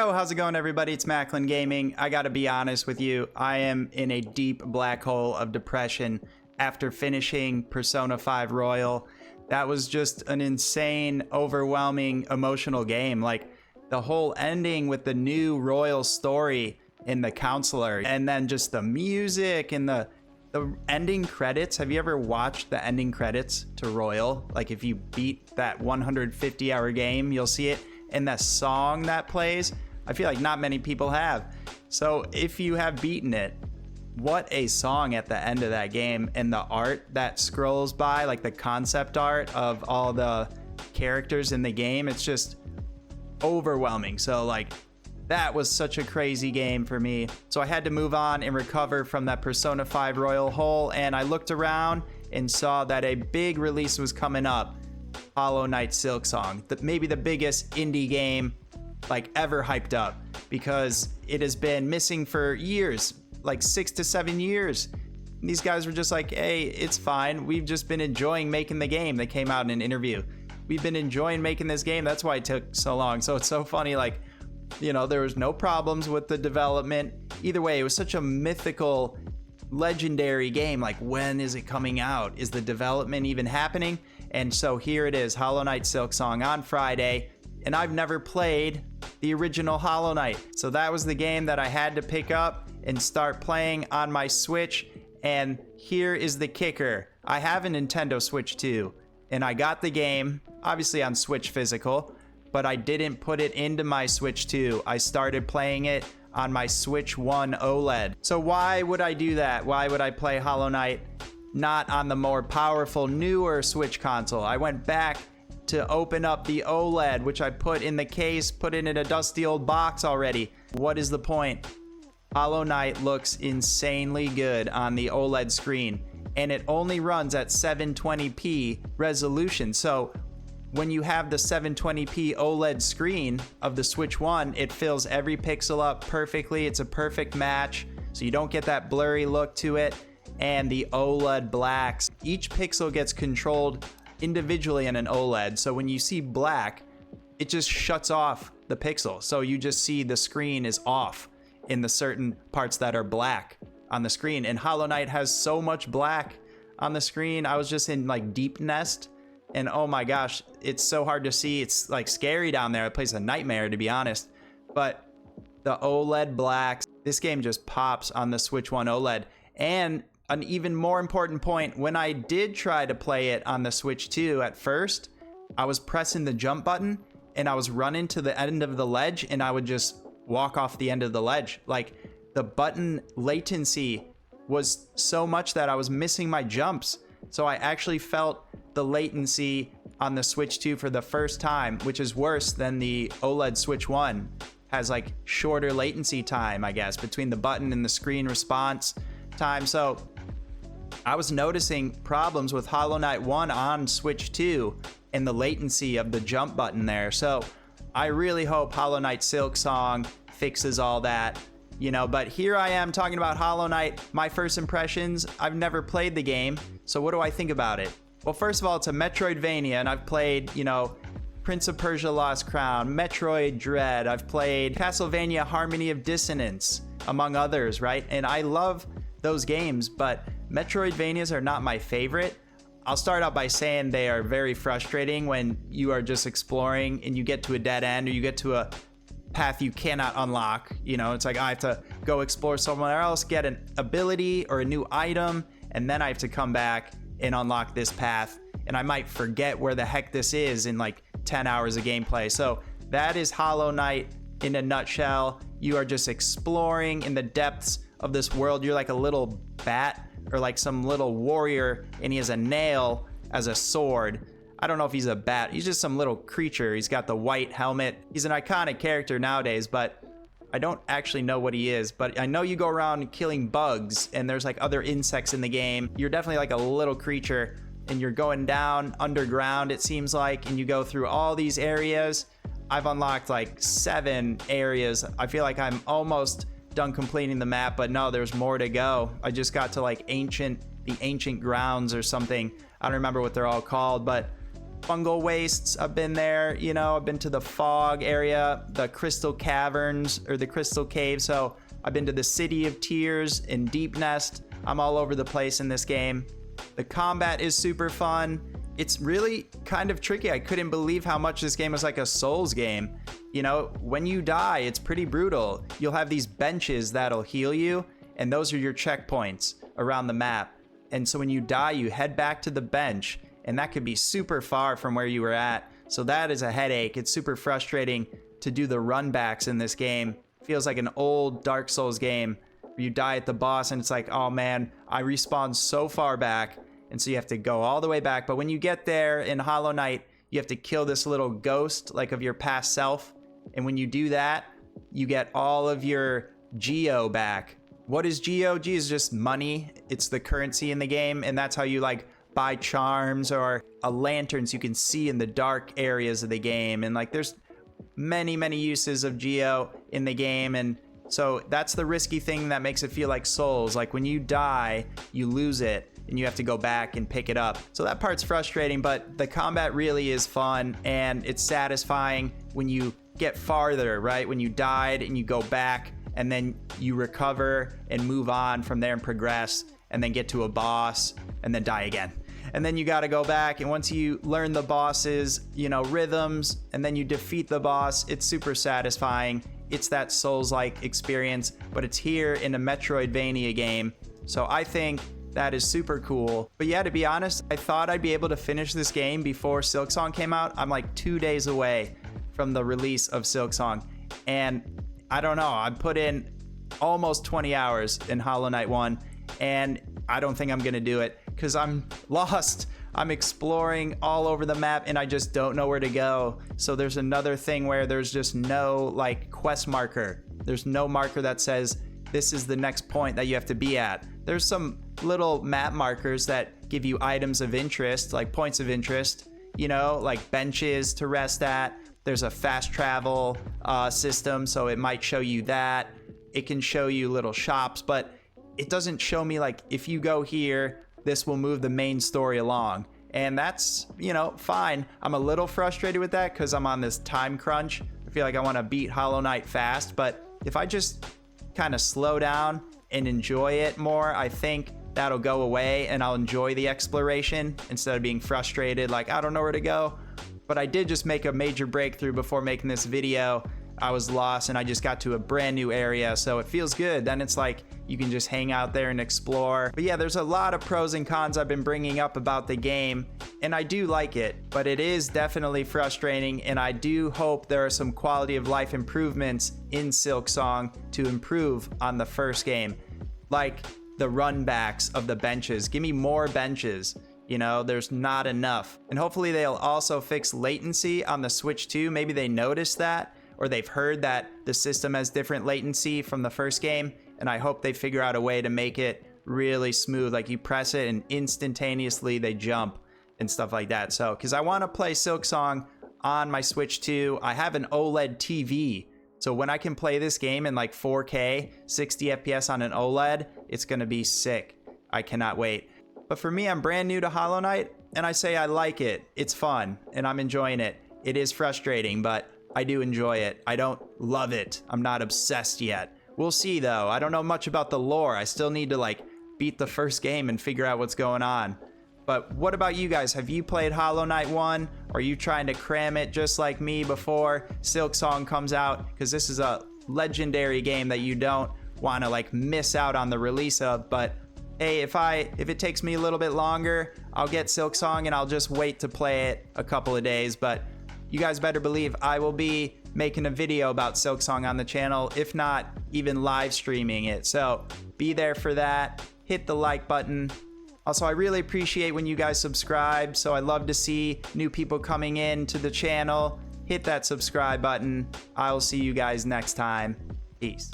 Yo, how's it going, everybody? It's MacklinGaming. I gotta be honest with you, I am in a deep black hole of depression after finishing Persona 5 Royal. That was just an insane, overwhelming, emotional game. Like, the whole ending with the new Royal story in the counselor, and then just the music and the ending credits. Have you ever watched the ending credits to Royal? Like, if you beat that 150-hour game, you'll see it. And that song that plays, I feel like not many people have. So if you have beaten it, what a song at the end of that game, and the art that scrolls by, like the concept art of all the characters in the game, it's just overwhelming. So like, that was such a crazy game for me. So I had to move on and recover from that Persona 5 Royal hole, and I looked around and saw that a big release was coming up. Hollow Knight Silksong, maybe the biggest indie game like ever hyped up, because it has been missing for years, like 6 to 7 years. And these guys were just like, hey, it's fine. We've just been enjoying making the game. They came out in an interview. We've been enjoying making this game. That's why it took so long. So it's so funny, like, you know, there was no problems with the development. Either way, it was such a mythical, legendary game. Like, when is it coming out? Is the development even happening? And so here it is, Hollow Knight Silksong on Friday, and I've never played the original Hollow Knight. So that was the game that I had to pick up and start playing on my Switch. And here is the kicker. I have a Nintendo Switch 2, and I got the game, obviously on Switch Physical, but I didn't put it into my Switch 2. I started playing it on my Switch 1 OLED. So why would I do that? Why would I play Hollow Knight not on the more powerful, newer Switch console? I went back to open up the OLED, which I put in the case, put it in a dusty old box already. What is the point? Hollow Knight looks insanely good on the OLED screen, and it only runs at 720p resolution. So when you have the 720p OLED screen of the Switch 1, it fills every pixel up perfectly. It's a perfect match, so you don't get that blurry look to it. And the OLED blacks, each pixel gets controlled individually in an OLED. So when you see black, it just shuts off the pixel. So you just see the screen is off in the certain parts that are black on the screen. And Hollow Knight has so much black on the screen. I was just in like Deep Nest, and oh my gosh, it's so hard to see. It's like scary down there. It plays a nightmare, to be honest. But the OLED blacks, this game just pops on the Switch 1 OLED. And an even more important point, when I did try to play it on the Switch 2 at first, I was pressing the jump button and I was running to the end of the ledge, and I would just walk off the end of the ledge. Like, the button latency was so much that I was missing my jumps. So I actually felt the latency on the Switch 2 for the first time, which is worse than the OLED Switch 1. Has like shorter latency time, I guess, between the button and the screen response time. So I was noticing problems with Hollow Knight 1 on Switch 2 and the latency of the jump button there. So I really hope Hollow Knight Silksong fixes all that, you know. But here I am talking about Hollow Knight, my first impressions. I've never played the game, so what do I think about it? Well, first of all, it's a Metroidvania, and I've played, you know, Prince of Persia Lost Crown, Metroid Dread, I've played Castlevania Harmony of Dissonance, among others, right? And I love those games, but Metroidvanias are not my favorite. I'll start out by saying they are very frustrating when you are just exploring and you get to a dead end, or you get to a path you cannot unlock. You know, it's like I have to go explore somewhere else, get an ability or a new item, and then I have to come back and unlock this path, and I might forget where the heck this is in like 10 hours of gameplay. So that is Hollow Knight in a nutshell. You are just exploring in the depths of this world. You're like a little bat or like some little warrior, and he has a nail as a sword. I don't know if he's a bat. He's just some little creature. He's got the white helmet. He's an iconic character nowadays, but I don't actually know what he is. But I know you go around killing bugs, and there's like other insects in the game. You're definitely like a little creature, and you're going down underground, it seems like, and you go through all these areas. I've unlocked like 7 areas. I feel like I'm almost done completing the map, but no, there's more to go. I just got to like the ancient grounds or something. I don't remember what they're all called, but fungal wastes. I've been there, you know, I've been to the fog area, the crystal caverns or the crystal cave. So I've been to the City of Tears and Deep Nest. I'm all over the place in this game. The combat is super fun. It's really kind of tricky. I couldn't believe how much this game was like a Souls game. You know, when you die, it's pretty brutal. You'll have these benches that'll heal you, and those are your checkpoints around the map. And so when you die, you head back to the bench, and that could be super far from where you were at. So that is a headache. It's super frustrating to do the run backs in this game. Feels like an old Dark Souls game where you die at the boss and it's like, oh man, I respawned so far back. And so you have to go all the way back. But when you get there in Hollow Knight, you have to kill this little ghost, like of your past self. And when you do that, you get all of your Geo back. What is Geo? G is just money. It's the currency in the game. And that's how you like buy charms or lanterns you can see in the dark areas of the game. And like there's many uses of Geo in the game. And so that's the risky thing that makes it feel like Souls. Like when you die, you lose it and you have to go back and pick it up. So that part's frustrating, but the combat really is fun and it's satisfying when you get farther, right? When you died and you go back and then you recover and move on from there and progress and then get to a boss and then die again. And then you got to go back, and once you learn the boss's, you know, rhythms and then you defeat the boss, it's super satisfying. It's that Souls-like experience, but it's here in a Metroidvania game. So I think that is super cool. But yeah, to be honest, I thought I'd be able to finish this game before Silksong came out. I'm like 2 days away from the release of Silksong. And I don't know, I put in almost 20 hours in Hollow Knight 1, and I don't think I'm gonna do it because I'm lost. I'm exploring all over the map and I just don't know where to go. So there's another thing where there's just no like quest marker. There's no marker that says this is the next point that you have to be at. There's some little map markers that give you items of interest, like points of interest, you know, like benches to rest at. There's a fast travel system, so it might show you that. It can show you little shops, but it doesn't show me like if you go here, this will move the main story along. And that's, you know, fine. I'm a little frustrated with that because I'm on this time crunch. I feel like I want to beat Hollow Knight fast, but if I just kind of slow down and enjoy it more, I think that'll go away and I'll enjoy the exploration instead of being frustrated like I don't know where to go. But I did just make a major breakthrough before making this video. I was lost and I just got to a brand new area, so it feels good. Then it's like you can just hang out there and explore. But yeah, there's a lot of pros and cons I've been bringing up about the game, and I do like it, but it is definitely frustrating, and I do hope there are some quality of life improvements in Silksong to improve on the first game, like the run backs of the benches. Give me more benches. You know, there's not enough. And hopefully they'll also fix latency on the Switch 2. Maybe they noticed that, or they've heard that the system has different latency from the first game, and I hope they figure out a way to make it really smooth. Like you press it and instantaneously they jump and stuff like that. So, because I want to play Silksong on my Switch 2. I have an OLED TV, so when I can play this game in like 4K, 60 FPS on an OLED, it's gonna be sick. I cannot wait. But for me, I'm brand new to Hollow Knight, and I say I like it. It's fun, and I'm enjoying it. It is frustrating, but I do enjoy it. I don't love it. I'm not obsessed yet. We'll see, though. I don't know much about the lore. I still need to, like, beat the first game and figure out what's going on. But what about you guys? Have you played Hollow Knight 1? Or are you trying to cram it just like me before Silksong comes out? Because this is a legendary game that you don't want to, like, miss out on the release of, but hey, if it takes me a little bit longer, I'll get Silksong and I'll just wait to play it a couple of days. But you guys better believe I will be making a video about Silksong on the channel, if not even live streaming it. So be there for that. Hit the like button. Also, I really appreciate when you guys subscribe. So I love to see new people coming in to the channel. Hit that subscribe button. I will see you guys next time. Peace.